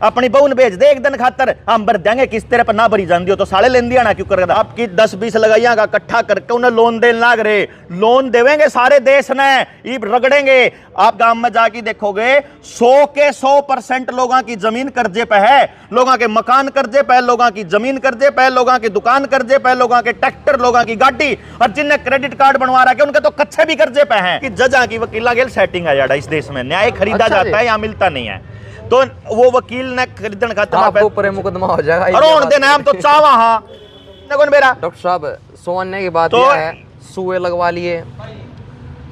अपनी बहू ने भेज दे एक दिन खातर, हम भर देंगे किस तेरे पर ना भरी जान दियो तो साले लेन दिया ना क्यों कर आपकी 10-20 लगाइया का इकट्ठा करके उन्हें लोन देने लाग रहे, लोन देवेंगे सारे देश ने, ये रगड़ेंगे। आप गांव में जाके देखोगे 100 के 100% लोगों की जमीन कर्जे पे है, लोगों के मकान कर्जे पे, लोगों की जमीन कर्जे पे, लोगों की दुकान कर्जे पे, लोगों के ट्रैक्टर, लोगों की गाड़ी, और जिनने क्रेडिट कार्ड बनवा रखे उनके तो कच्चे भी कर्जे पे हैं। कि जजा की वकीला गेल सेटिंग है यार इस देश में, न्याय खरीदा जाता है, यहाँ मिलता नहीं है। तो वो वकील ने खरीदन खातिर आपको ऊपर मुकदमा हो जाएगा। और देना हम तो चावा हां कौन मेरा डॉक्टर साहब सोने की बात तो यह है, सुए लगवा लिए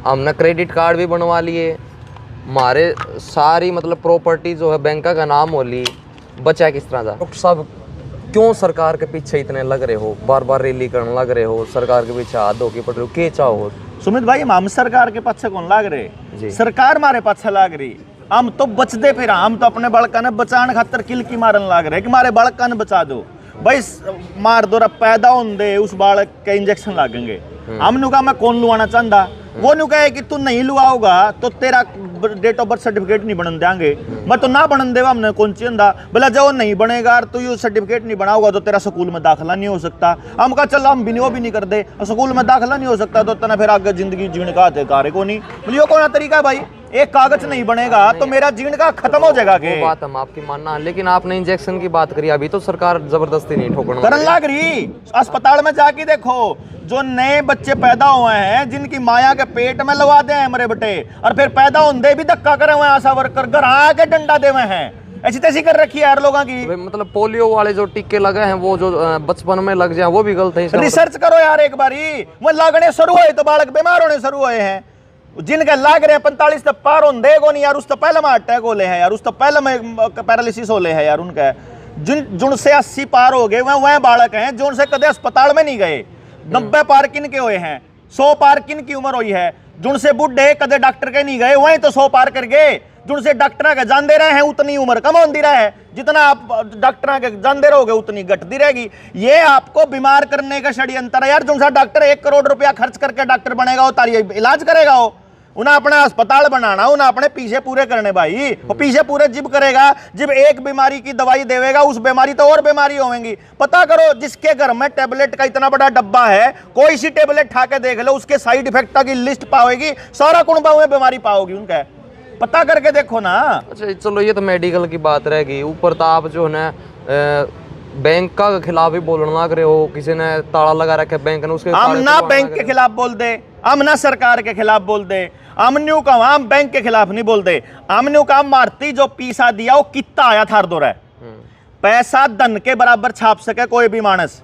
हमने, क्रेडिट कार्ड भी बनवा लिए, हमारे सारी मतलब प्रॉपर्टी जो है बैंक का नाम हो ली, बचा किस तरह था? डॉक्टर साहब क्यों सरकार के पीछे इतने लग रहे हो, बार बार रैली करने लग रहे हो, सरकार के पीछे हाथ धो के पड़ रहे हो, क्या चाहो? सुमित भाई हम सरकार के पीछे कौन लाग रहे, सरकार हमारे पीछे लाग रही, हम तो बचते फिर हम तो अपने बालका ने बचाने खातर किलकी मारन लाग रहे कि हमारे बालका ने बचा दो भाई, मार दो पैदा होंगे उस बालक के इंजेक्शन लागेंगे। हमने कहा मैं कौन लुआना चाहता, वो नु कहे कि तू नहीं लुआओगा तो तेरा डेट ऑफ बर्थ सर्टिफिकेट नहीं बनन देंगे, मैं तो ना बनन देवा हमने कौन चिंदा बोला जो नहीं बनेगा तो यू सर्टिफिकेट नहीं बनाओगा तो तेरा स्कूल में दाखिला नहीं हो सकता। हम कहा चल हम भी वो भी नहीं कर दे, स्कूल में दाखिला नहीं हो सकता तो तना फिर आगे जिंदगी जीने का अधिकार को नहीं बोलियो कौन तरीका है भाई, एक कागज नहीं बनेगा तो मेरा जीवन का खत्म हो जाएगा। के वो बात हम आपकी मानना, लेकिन आपने इंजेक्शन की बात करी, अभी तो सरकार जबरदस्ती नहीं ठोकना करन लाग रही। अस्पताल में जाके देखो जो नए बच्चे पैदा हुए हैं जिनकी माया के पेट में लगा दे हैं हमारे बेटे, और फिर पैदा होंगे भी धक्का करे हुए आशा वर्कर घर आके डंडा दे हुए हैं, ऐसी तैसी कर रखी है यार लोगों की। मतलब पोलियो वाले जो टीके लगे हैं वो जो बचपन में लग जाए वो भी गलत है। रिसर्च करो यार एक बारी, वो लगने शुरू हुए तो बालक बीमार होने शुरू हुए हैं, जिनके लाग रहे हैं 45 तक पार होंगे को नहीं यार, उस तो पहले में अटैक होले हैं यार, उस तो पहले में पैरालिसिस होले हैं यार उनका, जिन से 80 पार हो गए वह बालक हैं जो उनसे कदे अस्पताल में नहीं गए, 90 पार किन के हुए हैं, 100 पार किन की उम्र हुई है, जिनसे बुढ़े कदे डॉक्टर के नहीं गए वहीं तो 100 पार कर गए, जिनसे डॉक्टर के जान दे रहे हैं उतनी उम्र कम होती रहे, जितना आप डॉक्टर के जान दे रहोगे उतनी घटती रहेगी। ये आपको बीमार करने का षड्यंत्र है यार, जिनसा डॉक्टर 1 करोड़ रुपया खर्च करके डॉक्टर बनेगा वो तारी इलाज करेगा, हो उन्हें अपना अस्पताल बनाना, उन्हें अपने पीछे पूरे करने भाई, वो पीछे पूरे जिब करेगा, जब एक बीमारी की दवाई देवेगा उस बीमारी तो और बीमारी होंगी। पता करो जिसके घर में टेबलेट का इतना बड़ा डब्बा है, कोई सी टेबलेट खा के देख लो उसके साइड इफेक्ट की लिस्ट पाओगी, सारा कुणबा में बीमारी पाओगी उनका, पता करके देखो ना। अच्छा चलो ये तो मेडिकल की बात रहेगी, ऊपर तो आप जो है ना बैंक का खिलाफ ही बोलने लग रहे हो, किसी ने ताला लगा रखा है बैंक ने, उसके हम ना बैंक के खिलाफ बोल दे, हम ना सरकार के खिलाफ बोल दे, हमन्यू का हम बैंक के खिलाफ नहीं बोलते, हमन्यू का मारती जो पीसा दिया वो कितना आया था दो है, पैसा धन के बराबर छाप सके कोई भी मानस,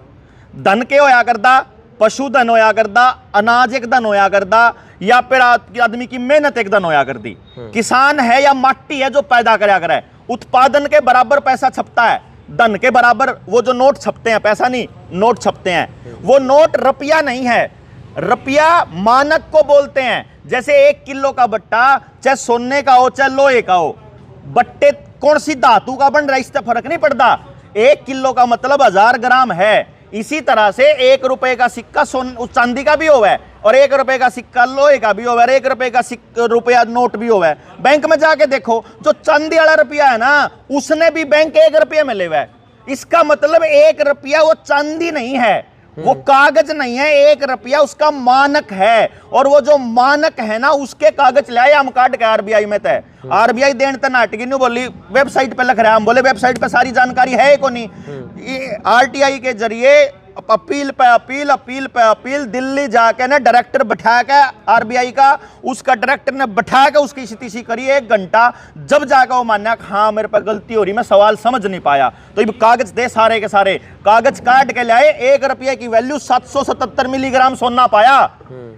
धन के होया करदा, पशु धन होया करदा, अनाज एक धन होया करदा, या फिर आदमी की मेहनत एक धन होया करती, किसान है या माटी है जो पैदा कराया करे, उत्पादन के बराबर पैसा छपता है, धन के बराबर वो जो नोट छपते हैं, पैसा नहीं नोट छपते हैं, वो नोट रुपया नहीं है, रुपया मानक को बोलते हैं। जैसे 1 किलो का बट्टा चाहे सोने का हो चाहे लोहे का हो, बट्टे कौन सी धातु का बन रहा है इससे फर्क नहीं पड़ता, 1 किलो का मतलब 1000 ग्राम है। इसी तरह से 1 रुपए का सिक्का चांदी का भी होगा और 1 रुपए का सिक्का लोहे का भी होगा और 1 रुपए का रुपया नोट भी होगा। बैंक में जाके देखो जो चांदी वाला रुपया है ना उसने भी बैंक 1 रुपये में ले हुआ है, इसका मतलब 1 रुपया वो चांदी नहीं है, वो कागज नहीं है, 1 रुपया उसका मानक है, और वो जो मानक है ना उसके कागज ले आए हम काट के आरबीआई में तय, आरबीआई देन त नाटकी नहीं बोली, वेबसाइट पे लिख रहा है, हम बोले वेबसाइट पे सारी जानकारी है को नहीं। आरटीआई के जरिए अपील पे अपील, अपील पे अपील, दिल्ली जाके ना डायरेक्टर बैठा के आरबीआई का, उसका डायरेक्टर ने बैठा के उसकी स्थिति करी 1 घंटा, जब जाकर वो माना हाँ मेरे पर गलती हो रही, मैं सवाल समझ नहीं पाया, तो ये कागज दे सारे के सारे, कागज काट के लाए, 1 रुपये की वैल्यू 777 मिलीग्राम सोना पाया,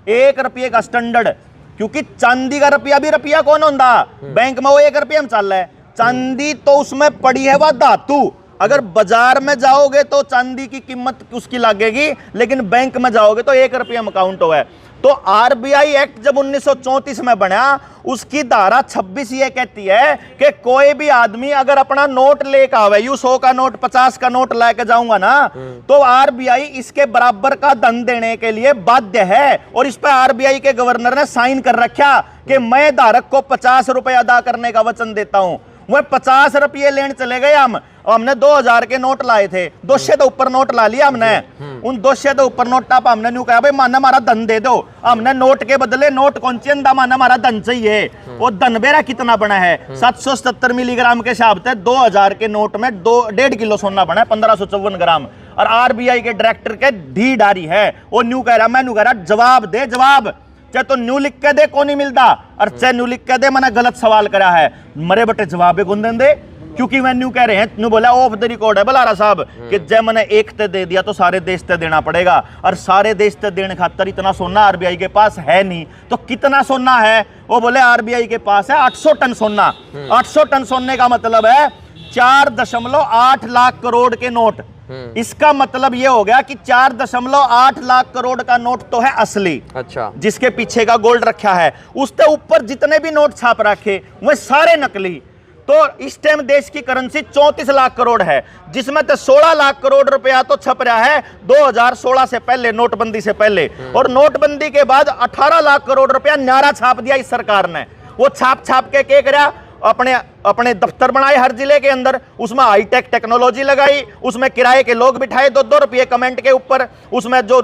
1 रुपये का स्टैंडर्ड, क्योंकि चांदी का रुपया भी रुपया कौन होता, बैंक में वो 1 रुपये में चल रहा है, चांदी तो उसमें पड़ी है वह धातु, अगर बाजार में जाओगे तो चांदी की कीमत उसकी लगेगी, लेकिन बैंक में जाओगे तो 1 रुपये में काउंट हुआ है। तो आरबीआई एक्ट जब 1934 में बना, उसकी धारा 26 ये कहती है कि कोई भी आदमी अगर अपना नोट लेकर आवे, यू 100 का नोट 50 का नोट लेके जाऊंगा ना, तो आरबीआई इसके बराबर का धन देने के लिए बाध्य है, और इस पर आरबीआई के गवर्नर ने साइन कर रखा कि मैं धारक को 50 रुपए अदा करने का वचन देता हूं। वह 50 रुपये लेने चले गए हम, हमने 2000 के नोट लाए थे, 200 तो ऊपर नोट ला लिया हमने। उन 200 तो ऊपर नोट टाप हमने न्यू कहा भाई माना हमारा धन दे दो, हमने नोट के बदले नोट कौन चंदा माना हमारा धन चाहिए। वो धन बेरा कितना बना है 777 मिलीग्राम के हिसाब से 2000 के नोट में 1.5 किलो सोना बना है 1554 ग्राम। और आरबीआई के डायरेक्टर के ढी डारी है, वो न्यू कह रहा, मैं न्यू कह रहा जवाब दे जवाब, चाहे तो न्यू लिख के दे को नहीं मिलता, और चाहे न्यू लिख के दे मैंने गलत सवाल करा है मरे बटे जवाब कौन दे, क्योंकि मैं न्यू कह रहे हैं न्यू बोला ऑफ द रिकॉर्ड है बलारा साहब कि जब मैंने एक ते दे दिया तो सारे देश ते देना पड़ेगा, और सारे देश ते देने खातर इतना सोना आरबीआई के पास है नहीं। तो कितना सोना है, वो बोले आरबीआई के पास है 800 टन सोना। 800 टन सोने का मतलब है 4.8 लाख करोड़ के नोट। इसका मतलब ये हो गया कि 4.8 लाख करोड़ का नोट तो है असली, अच्छा, जिसके पीछे का गोल्ड रखा है, उसके ऊपर जितने भी नोट छाप रखे वह सारे नकली। तो इस टाइम देश की करेंसी 34 लाख करोड़ है, जिसमें तो 16 लाख करोड़ रुपया तो छप रहा है 2016 से पहले, नोटबंदी से पहले, और नोटबंदी के बाद 18 लाख करोड़ रुपया न्यारा छाप दिया इस सरकार ने। वो छाप छाप के क्या करा, अपने दफ्तर बनाए हर जिले के अंदर, उसमें हाईटेक टेक्नोलॉजी लगाई, उसमें किराए के लोग बिठाए 2-2 रुपये कमेंट के ऊपर, उसमें जो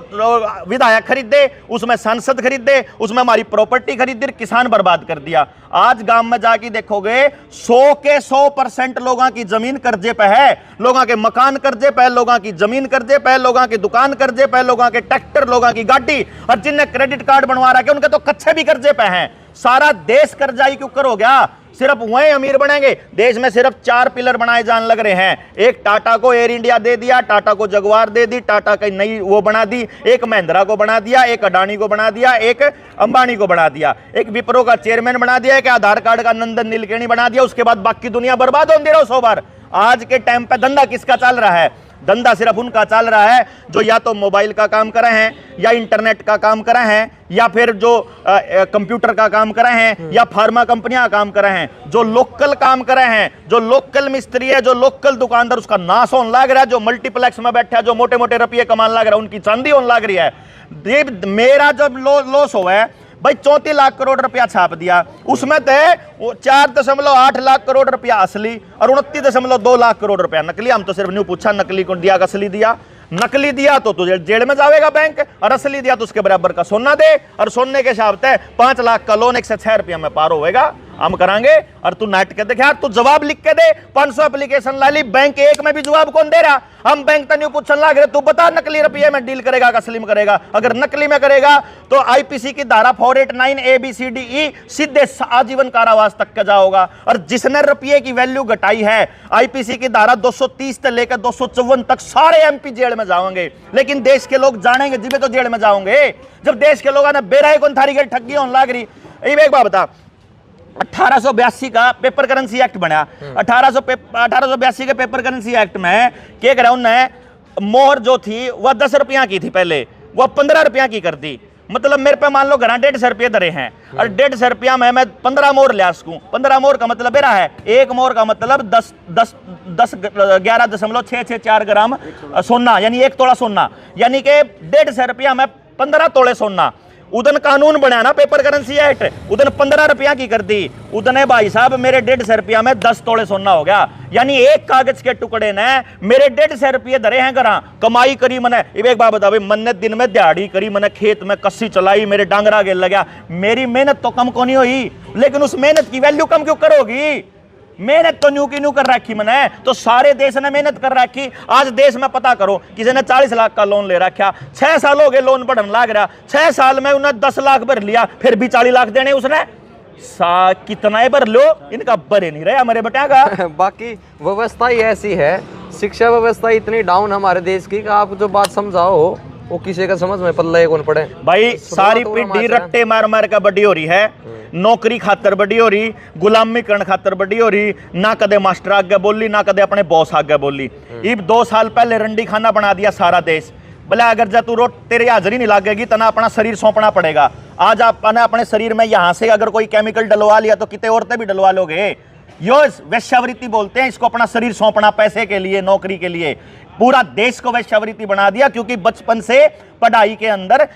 विधायक खरीदे, उसमें सांसद खरीदे, उसमें हमारी प्रॉपर्टी खरीदी, किसान बर्बाद कर दिया। आज गांव में जाके देखोगे 100 के 100% लोगों की जमीन कर्जे पे है, लोगों के मकान कर्जे पे, लोगों की जमीन कर्जे पे, लोगों की दुकान कर्जे पे, लोगों के ट्रैक्टर, लोगों की गाड़ी, और जिनने क्रेडिट कार्ड बनवा रखे उनके तो कच्चे भी कर्जे पे हैं। सारा देश कर्जाई क्यों कर हो गया, सिर्फ वही अमीर बनेंगे। देश में सिर्फ 4 पिलर बनाए जाने लग रहे हैं, एक टाटा को एयर इंडिया दे दिया, टाटा को जगुआर दे दी, टाटा की नई वो बना दी, एक महिंद्रा को बना दिया, एक अडानी को बना दिया, एक अंबानी को बना दिया, एक विप्रो का चेयरमैन बना दिया, एक आधार कार्ड का नंदन नीलकेणी बना दिया, उसके बाद बाकी दुनिया बर्बाद होती रहो 100 बार। आज के टाइम पे धंधा किसका चल रहा है, धंधा सिर्फ उनका चल रहा है जो या तो मोबाइल का काम कर रहे हैं, या इंटरनेट का काम कर रहे हैं, या फिर जो कंप्यूटर का काम कर रहे हैं, या फार्मा कंपनियां काम कर रहे हैं। जो लोकल काम कर रहे हैं, जो लोकल मिस्त्री है, जो लोकल दुकानदार, उसका नाश होने लग रहा है। जो मल्टीप्लेक्स में बैठा है, जो मोटे मोटे रुपये कमाने लग रहा है, उनकी चांदी होने लग रही है। मेरा जब लॉस हुआ है भाई 34 लाख करोड़ रुपया छाप दिया, उसमें तो 4.8 लाख करोड़ रुपया असली और 29.2 लाख करोड़ रुपया नकली। हम तो सिर्फ न्यू पूछा नकली कौन दिया, असली दिया। नकली दिया तो तुझे जेल में जाएगा बैंक, और असली दिया तो उसके बराबर का सोना दे, और सोने के हिसाब से 5 लाख का लोन 106 रुपया में पार होएगा, हम करांगे। और तू नाट के देख यार, तू जवाब लिख के दे, 500 एप्लीकेशन ला ली, बैंक एक में भी जवाब कौन दे रहा। हम बैंक तक पूछने लग रहे, तू बता नकली रुपये में डील करेगा कि असली में करेगा। अगर नकली में करेगा तो आईपीसी की धारा 489 ABCDE सीधे आजीवन कारावास तक का जाओगा। और जिसने रुपये की वैल्यू घटाई है, आईपीसी की धारा 230 से लेकर 254 तक सारे एमपी जेल में जाओगे। लेकिन देश के लोग जानेंगे जिम्मे तो जेल में जाओगे, जब देश के लोगों ने बेराए कौन थारी ठगी होने लग रही। एक बात बता, 1882 का पेपर करेंसी एक्ट बना। 1882 के पेपर करेंसी एक्ट में क्या करा उन्होंने, मोहर जो थी वह 10 रुपया की थी पहले, वह 15 रुपया की कर दी। मतलब मेरे पे मान लो घर 150 रुपये धरे हैं, और 150 रुपया में मैं 15 मोहर ले सकूं। 15 मोहर का मतलब मेरा है, एक मोहर का मतलब 11.664 ग्राम सोना, यानी 1 तोला सोना, यानी कि 150 रुपया में 15 तोले सोना। उदन कानून बनाया ना पेपर करेंसी एक्ट, उदन 15 रुपया की कर दी। उदने भाई साहब मेरे 150 रुपया में 10 तोले सोना हो गया, यानी एक कागज के टुकड़े ने मेरे 150 रुपये धरे हैं घर, कमाई करी मैंने। एक बात बता भाई, मैंने दिन में दिहाड़ी करी, मैंने खेत में कस्सी चलाई, मेरे डांगरा गेल लगा, मेरी मेहनत तो कम को नहीं हुई, लेकिन उस मेहनत की वैल्यू कम क्यों करोगी। मेहनत तो न्यू की न्यू कर रखी मैंने, तो सारे देश ने मेहनत कर रखी। आज देश में पता करो, किसी ने 40 लाख का लोन ले रखा, 6 साल हो गए लोन बढ़ने लग रहा, 6 साल में उन्हें 10 लाख भर लिया, फिर भी 40 लाख देने उसने। कितना ही भर लो, इनका भरे नहीं रहे हमारे बेटा का। बाकी व्यवस्था ही ऐसी है, शिक्षा व्यवस्था इतनी डाउन हमारे देश की कि आप जो बात समझाओ वो किसी का समझ में पल्ला कौन पड़े। भाई सारी पीढ़ी रट्टे मार मार का बड़ी हो रही है, नौकरी खातर बड़ी हो रही, गुलामी करण खातर बड़ी हो रही, ना कदे मास्टर आगे बोली, ना कदे अपने बॉस आगे बोली। इब 2 साल पहले रंडी खाना बना दिया सारा देश। बोले अगर जा तू रोट तेरी हाजिरी नहीं लागेगी तना अपना शरीर सौंपना पड़ेगा। आज आपने अपने शरीर में यहां से अगर कोई केमिकल डलवा लिया तो कितने औरतें भी डलवा लोगे। यो वेश्यावृत्ति बोलते हैं इसको, अपना शरीर सौंपना पैसे के लिए, नौकरी के लिए। पूरा देश को वेश्यावृत्ति बना दिया, क्योंकि बचपन से पढ़ाई के अंदर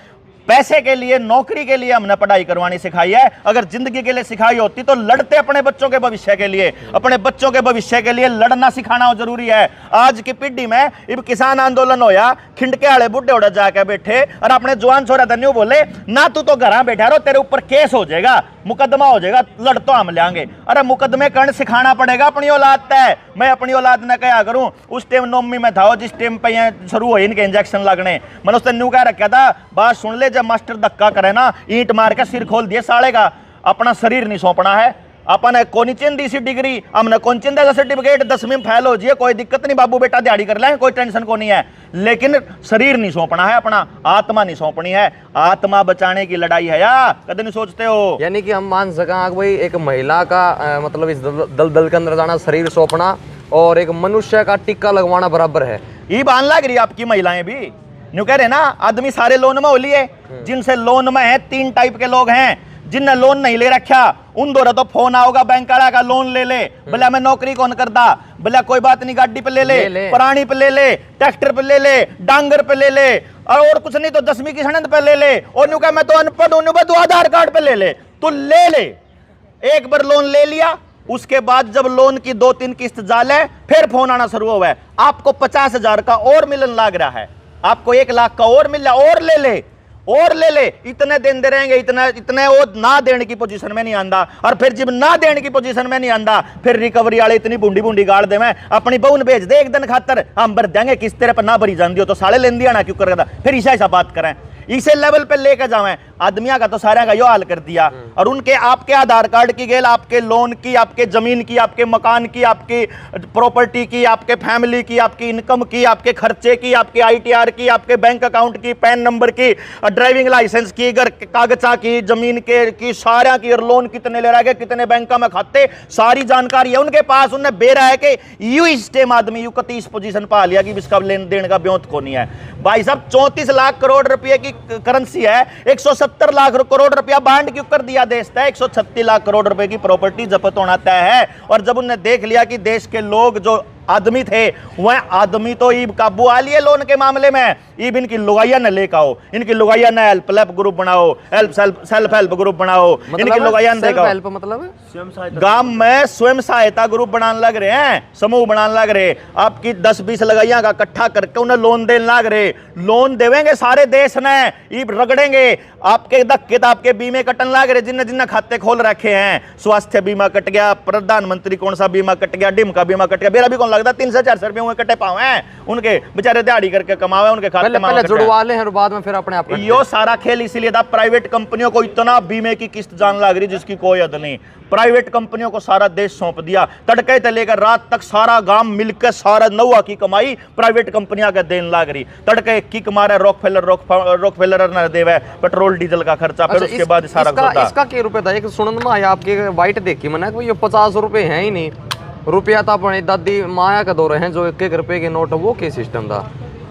पैसे के लिए, नौकरी के लिए हमने पढ़ाई करवानी सिखाई है। अगर जिंदगी के लिए सिखाई होती तो लड़ते अपने बच्चों के भविष्य के लिए, अपने बच्चों के भविष्य के लिए लड़ना सिखाना जरूरी है। आज की पीढ़ी में इब किसान आंदोलन होया, खिंडके वाले बुढ़े उड़ जाके बैठे और अपने जवान छोरा धन्यू बोले ना तू तो घर बैठा रहो, तेरे ऊपर केस हो जाएगा, मुकदमा हो जाएगा, लड़ तो हम लेंगे। अरे मुकदमे कर्ण सिखाना पड़ेगा अपनी औलाद तय। मैं अपनी औलाद ने क्या करूं, उस टाइम नौमी में था जिस टाइम पे यहाँ शुरू हुए इनके इंजेक्शन लगने, मैंने उसने न्यू कह रखा था बात सुन ले, जब मास्टर धक्का करे ना ईंट मार के सिर खोल दिए साले का। अपना शरीर नहीं सौंपना है, अपन कौन चिंदी सी डिग्री, हमने कौन चिंदा का सर्टिफिकेट 10वीं में फेल हो जाइए, कोई दिक्कत नहीं बाबू बेटा, दिहाड़ी कर लें, कोई टेंशन को नहीं है, लेकिन शरीर नहीं सौंपना है, अपना आत्मा नहीं सौंपनी है। आत्मा बचाने की लड़ाई है या कदम नहीं सोचते हो? यानी कि हम मान सका भाई एक महिला का मतलब इस दल के अंदर जाना, शरीर सौंपना और एक मनुष्य का टिक्का लगवाना बराबर है। ये बान लग रही आपकी महिलाएं भी न्यू कह रहे ना, आदमी सारे लोन में हो लिए, जिनसे लोन में है 3 टाइप के लोग हैं। जिनने लोन नहीं ले रखा उन दो तो फोन आओगा बैंक वाला का लोन ले ले, बोला मैं नौकरी कौन करता, बोला कोई बात नहीं गाड़ी पे ले ले, प्राणी पे ले ले, ट्रैक्टर पे ले ले, डांगर पे ले ले, और कुछ नहीं तो 10वीं की सनद पे ले ले, और न्यू कहा मैं तो अनपढ़ हूं, तो आधार कार्ड पे ले ले, तो ले ले। एक बार लोन ले लिया, उसके बाद जब लोन की 2-3 किस्त जाले फिर फोन आना शुरू हुआ है, आपको 50,000 का और मिलन लग रहा है, आपको 1 लाख का और मिल रहा, और ले ले और ले ले, इतने दिन दे रहेंगे, इतने वो ना देने की पोजीशन में नहीं आंदा, और फिर जब ना देने की पोजीशन में नहीं आंदा फिर रिकवरी वाले इतनी बूंदी गाड़ दे, मैं अपनी बहन भेज दे 1 दिन खातर, हम भर देंगे किस्त तेरे पर ना भरी जान दियो तो साले लेन दिया ना क्यों कर रहा था, फिर ऐसा बात करें, इसे लेवल पे लेकर जावें। आदमिया का तो सारा का यो हाल कर दिया, और उनके आपके आधार कार्ड की गेल, आपके लोन की, आपके जमीन की, आपके मकान की, आपकी प्रॉपर्टी की, आपके फैमिली की, आपकी इनकम की, आपके खर्चे की, आपके ITR की, आपके बैंक अकाउंट की, पैन नंबर की, ड्राइविंग लाइसेंस की, घर कागजा की, जमीन के की, सारा की, और लोन कितने ले रहे, कितने बैंक में खाते, सारी जानकारी है उनके पास। उन्हें बेरा है कि यू इस टाइम आदमी यू 31 पोजीशन पा लिया कि इसका लेन देन का ब्योत को नहीं है। भाई साहब 34 लाख करोड़ रुपए की करेंसी है, 170 लाख करोड़ रुपया बांड क्यों कर दिया देश तय, 136 लाख करोड़ रुपए की प्रॉपर्टी जब्त होना तय है। और जब उन्हें देख लिया कि देश के लोग जो आदमी थे वह आदमी तो ईब काबू आ लिए लोन के मामले में, ईब इनकी लुगाइया न लेकर आओ, इनकी लुगाइया न हेल्प ग्रुप बनाओ, सेल्फ हेल्प ग्रुप बनाओ, इनकी लुगाइया मतलब गांव में स्वयं सहायता ग्रुप बनाने लग रहे हैं, समूह बनाने लग रहे, आपकी 10-20 लगाइया का इकट्ठा करके उन्हें लोन देने लग रहे, लोन देवेंगे सारे देश ने, ईब रगड़ेंगे आपके धक्के तो आपके बीमे कटन लग रहे, जिन्हें जिन्हें खाते खोल रखे हैं, स्वास्थ्य बीमा कट गया, प्रधानमंत्री कौन सा बीमा कट गया, डिम का बीमा कट गया, मेरा भी कौन लगता 300-400 रुपये में कटे पावे हैं, उनके बेचारे दिहाड़ी करके कमावे, उनके खाते में जुड़वा ले हैं और बाद में फिर अपने आप यो सारा खेल इसीलिए था। प्राइवेट कंपनियों को इतना बीमे की किस्त जान लग रही जिसकी कोई हद नहीं, प्राइवेट कंपनियों को सारा देश सौंप दिया, तड़के से लेकर रात तक सारा गांव मिलकर सारा नौवा की कमाई प्राइवेट कंपनियां के देन लाग रही, तड़के किक मारे रॉकफेलर न देवे पेट्रोल डीजल का खर्चा, फिर उसके बाद सारा इसका क्या रुपए था, एक सुनन में आया आपके वाइट देखी मैंने कि ये 50 रुपए है ही नहीं, रुपया तो अपने दादी माया का दौरे हैं जो 1-1 रुपए के नोट, वो क्या सिस्टम था?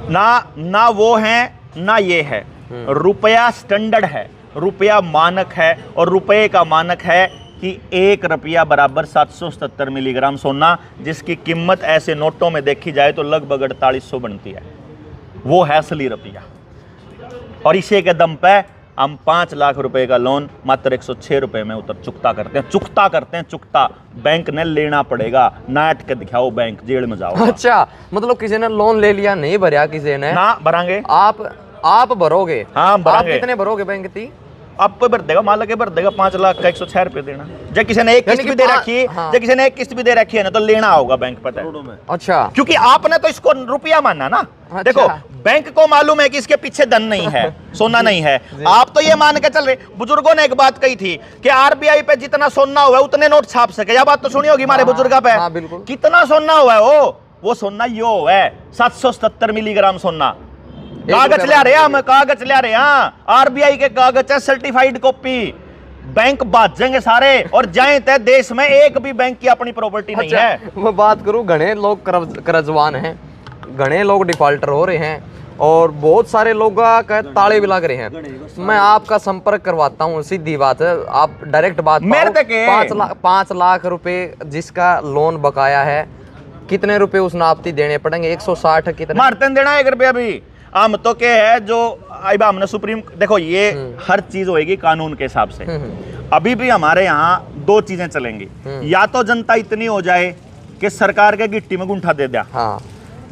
ना वो है ना ये है, रुपया स्टैंडर्ड है, रुपया मानक है, और रुपये का मानक है कि 1 रुपया बराबर 777 मिलीग्राम सोना, जिसकी कीमत ऐसे नोटों में देखी जाए तो लगभग 4800 बनती है, वो है असली रुपया। और इसी के दम पे हम 5 लाख रुपए का लोन मात्र 106 रुपए में चुकता करते हैं, चुकता बैंक ने लेना पड़ेगा, नाट के दिखाओ बैंक, जेल में जाओ। अच्छा, मतलब किसी ने लोन ले लिया, नहीं भरया किसी ने ना भरांगे, आप भरोगे? हाँ भरांगे। आप कितने भरोगे बैंक थी? आप पे भर देगा, मालिक भर देगा 5 लाख का 106 रुपए देना, जब किसी ने एक किस्त भी दे रखी है, जब किसी ने एक किस्त भी दे रखी है ना तो लेना होगा बैंक, पता है? अच्छा, क्योंकि आपने तो इसको रुपया माना ना। अच्छा। देखो बैंक को मालूम है कि इसके पीछे धन नहीं है, सोना नहीं है, आप तो ये मान के चल रहे। बुजुर्गों ने एक बात कही थी कि RBI पे जितना सोना हुआ है उतने नोट छाप सके, यह बात तो सुनी होगी हमारे बुजुर्ग पे। कितना सोना हुआ है वो सोना यो है 777 मिलीग्राम सोना, कागज ले रहे हैं हम, कागज ले रहे हैं, RBI के कागज है, सर्टिफाइड कॉपी, बैंक भाजेंगे सारे, और जाए तय देश में एक भी बैंक की अपनी प्रॉपर्टी नहीं है। मैं बात करूं, घने लोग कर्जवान हैं, घने लोग डिफॉल्टर हो रहे हैं, और बहुत सारे लोग का ताले भी लग रहे हैं। मैं आपका संपर्क करवाता हूँ, सीधी बात है, आप डायरेक्ट बात, 5 लाख रुपए जिसका लोन बकाया है, कितने रुपए उस नापती देने पड़ेंगे? 160 कितने मारते देना 1 रुपया भी। हम तो क्या है जो अब हमने सुप्रीम देखो ये हर चीज होएगी कानून के हिसाब से। अभी भी हमारे यहाँ दो चीजें चलेंगी, या तो जनता इतनी हो जाए कि सरकार के गिट्टी में गुंठा दे दिया, हाँ,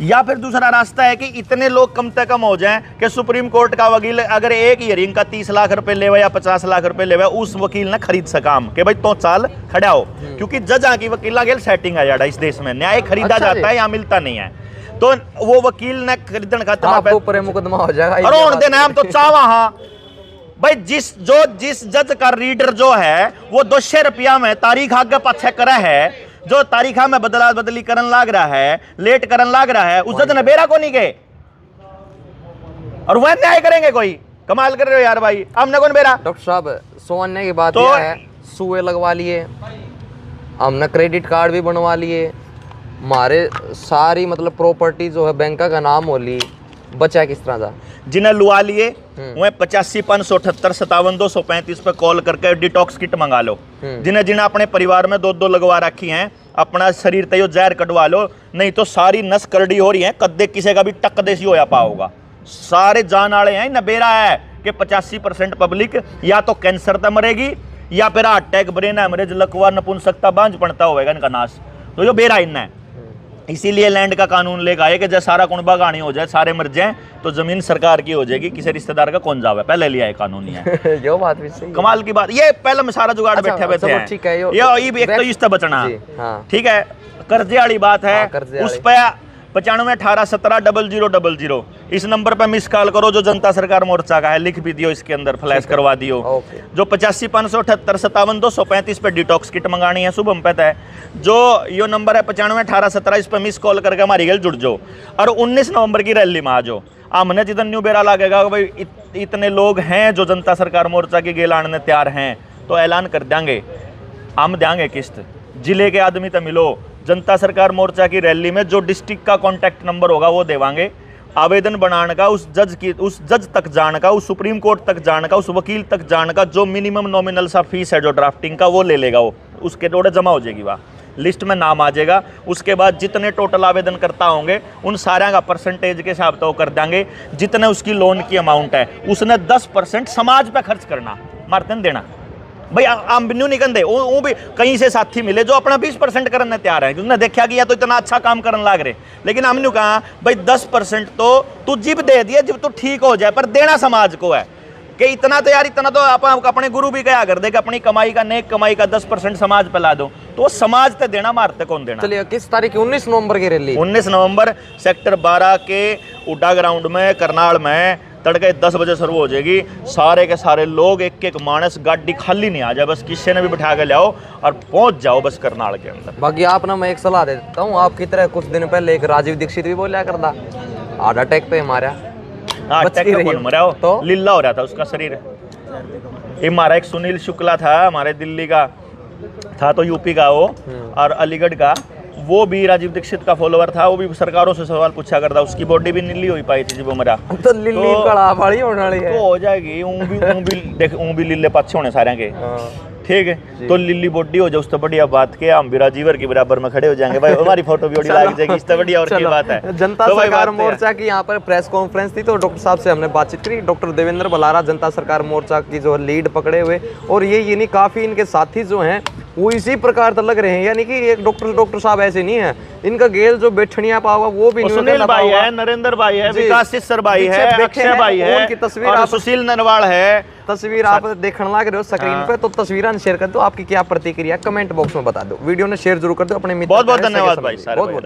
या फिर दूसरा रास्ता है कि इतने लोग कम से कम हो जाएं कि सुप्रीम कोर्ट का वकील अगर एक हियरिंग का 30 लाख रुपए लेवे या 50 लाख रुपए लेवे, उस वकील ने खरीद सका हम कि भाई तो चाल खड़ा हो, क्योंकि जज की वकीला गेल सेटिंग आ जाता इस देश में, न्याय खरीदा जाता है, यहाँ मिलता नहीं है। तो वो वकील ने खरीदन खातिर आपके ऊपर मुकदमा हो जाएगा। और होने देना हम तो चावा, हाँ भाई जिस जज का रीडर जो है वो 200 रुपया में तारीख आगे पाछे करे है, जो तारीखा में बदला बदली करन लाग रहा है, लेट करन लाग रहा है, उस जज ने बेरा को नहीं गए और वह न्याय करेंगे। कोई कमाल कर रहे हो यार भाई, हमने कौन बेरा। डॉक्टर साहब सोने की बात तो यह है, सुए लगवा लिए, हमने क्रेडिट कार्ड भी बनवा लिए, हमारे सारी मतलब प्रॉपर्टी जो है बैंक का नाम हो ली, बचा किस तरह था। जिन्हें लुआ लिए वह 85 578 57 235 पे कॉल करके डिटॉक्स किट मंगा लो। जिन्हें जिन्हें अपने परिवार में दो लगवा रखी हैं, अपना शरीर तय जहर कटवा लो, नहीं तो सारी नस करड़ी हो रही है, कद्दे किसी का भी टक देसी होया पाओगा। सारे जान वाले हैं, नबेरा है कि 85% पब्लिक या तो कैंसर तक मरेगी या फिर हार्ट अटैक, ब्रेन हेमरेज, लकवा, नपुंसकता, बांझ पड़ता होगा इनका नाश। तो जो बेरा इन्ना है, इसीलिए लैंड का कानून लेकर आए कि जब सारा कुंबा गानी हो जाए, सारे मर जाएं, तो जमीन सरकार की हो जाएगी, किसी रिश्तेदार का कौन जावे, पहले लिया है कानून ही है। जो बात भी सही, कमाल की बात, ये पहले में सारा जुगाड़ बैठे बैठे हैं। ठीक है, ये एक तो इससे बचना, ठीक है, कर्जे वाली बात है, उस पर 95 18 17 0000 इस नंबर पे मिस कॉल करो, जो जनता सरकार मोर्चा का है, लिख भी दियो, इसके अंदर फ्लैश करवा दियो। जो 85 578 57 235 पे डिटॉक्स किट मंगानी है, शुभम पता है, जो यो नंबर है 95 18 17, इस पे मिस कॉल करके हमारी गल जुड़ जाओ और 19 नवंबर की रैली में आ जाओ। हमने जितन न्यू बेरा लागेगा भाई इतने लोग हैं जो जनता सरकार मोर्चा की गेल आने तैयार हैं, तो ऐलान कर देंगे, हम देंगे किस्त, जिले के आदमी तो मिलो, जनता सरकार मोर्चा की रैली में जो डिस्ट्रिक्ट का कॉन्टैक्ट नंबर होगा वो देवांगे, आवेदन बनाने का, उस जज तक जाने का, उस सुप्रीम कोर्ट तक जाने का, उस वकील तक जाने का, जो मिनिमम नॉमिनल सा फीस है जो ड्राफ्टिंग का वो ले लेगा, वो उसके जोड़े जमा हो जाएगी, वहाँ लिस्ट में नाम आ जाएगा। उसके बाद जितने टोटल आवेदन करता होंगे उन सारे का परसेंटेज के हिसाब तो कर देंगे, जितने उसकी लोन की अमाउंट है उसने 10% समाज पे खर्च करना, मार्तन देना भाई। आम बिन्नू निकल दे, वो भी कहीं से साथी मिले जो अपना 20% करने तैयार है, क्योंकि देखा गया तो इतना अच्छा काम करने लग रहे, लेकिन हमने कहा भाई 10% तो तू जिब दे दिए, जब तू ठीक हो जाए, पर देना समाज को है कि इतना तो यार, इतना तो आप अपने गुरु भी क्या कर दे कि अपनी कमाई का, नेक कमाई का 10% समाज पे ला दो, तो वो समाज पे देना, मारते कौन देना। चलिए किस तारीख, 19 नवंबर की रैली, 19 नवंबर सेक्टर 12 के उड्डा ग्राउंड में करनाल में तड़के 10 बजे शुरू हो जाएगी। सारे के सारे लोग, एक एक मानस, गाड़ी खाली नहीं आ जाए, बस किसी ने भी बिठा के लाओ और पहुंच जाओ बस करनाल के अंदर। बाकी आप ना, मैं एक सलाह दे देता हूँ, आपकी तरह कुछ दिन पहले एक राजीव दीक्षित भी बोला करता, हार्ट अटैक पे मारा, मरा हो तो लीला हो रहा था उसका शरीर। हमारा एक सुनील शुक्ला था, हमारे दिल्ली का था, तो यूपी का वो, और अलीगढ़ का, वो भी राजीव दीक्षित का फॉलोअर था, वो भी सरकारों से सवाल पूछा करता, उसकी बॉडी भी नीली हो पाई थी जब वो मरा। तो लिल्ली कड़ा बड़ी होने वाली है, तो हो जाएगी, ऊं भी लीले पाछे होने सारे के, ठीक है, तो लिल्ली बॉडी हो जाए, उससे बढ़िया बात के हम भी राजीवर के बराबर में खड़े हो जाएंगे भाई, हमारी फोटो भी बड़ी लग जाएगी, इससे बढ़िया और की बात है। जनता सरकार मोर्चा की यहाँ पर प्रेस कॉन्फ्रेंस थी, तो डॉक्टर साहब से हमने बातचीत करी, डॉक्टर देवेंद्र बलारा जनता सरकार मोर्चा की जो लीड पकड़े हुए, और ये नहीं काफी इनके साथी जो हैं वो इसी प्रकार तो लग रहे हैं, यानी कि एक डॉक्टर साहब ऐसे नहीं है, इनका गेल जो बैठनिया पाओगा वो भी सुनील भाई है, नरेंद्र भाई है, विकास सिस्सर भाई है, अक्षय भाई है, उनकी तस्वीर, सुशील नरवाल है, तस्वीर आप देखने लग रहे हो स्क्रीन पे, तो तस्वीरें शेयर कर दो, आपकी क्या प्रतिक्रिया कमेंट बॉक्स में बता दो, वीडियो ने शेयर जरूर कर दो अपने मित्र। बहुत बहुत धन्यवाद भाई, बहुत बहुत।